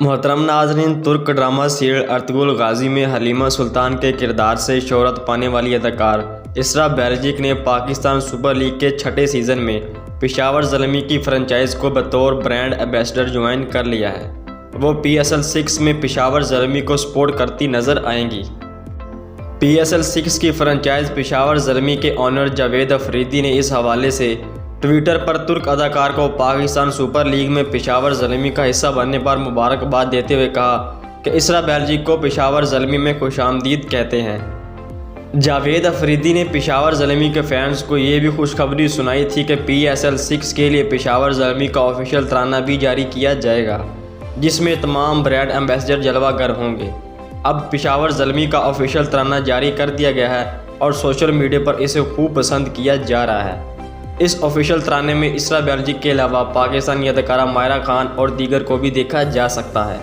मोहतरम नाज़रीन, तुर्क ड्रामा सीरियल अर्तुगरुल गाज़ी में हलीमा सुल्तान के किरदार से शोहरत पाने वाली अदाकार इसरा बेल्जिक ने पाकिस्तान सुपर लीग के छठे सीज़न में पेशावर ज़ल्मी की फ्रेंचाइज़ को बतौर ब्रांड एम्बेसडर ज्वाइन कर लिया है। वो PSL 6 में पेशावर ज़ल्मी को सपोर्ट करती नज़र आएंगी। PSL 6 की फ्रेंचाइज़ पेशावर ज़ल्मी के ऑनर जावेद अफरीदी ने इस हवाले से ट्विटर पर तुर्क अदाकार को पाकिस्तान सुपर लीग में पेशावर ज़ल्मी का हिस्सा बनने पर मुबारकबाद देते हुए कहा कि इसरा बेल्जिक को पेशावर ज़ल्मी में खुशामदीद कहते हैं। जावेद अफरीदी ने पेशावर ज़ल्मी के फैंस को ये भी खुशखबरी सुनाई थी कि PSL 6 के लिए पेशावर ज़ल्मी का ऑफिशियल तराना भी जारी किया जाएगा, जिसमें तमाम ब्रांड एम्बेसडर जलवागर होंगे। अब पेशावर ज़ल्मी का ऑफिशियल तराना जारी कर दिया गया है और सोशल मीडिया पर इसे खूब पसंद किया जा रहा है। इस ऑफिशियल तराने में इसरा बेल्जिक के अलावा पाकिस्तानी अदाकारा मायरा खान और दीगर को भी देखा जा सकता है।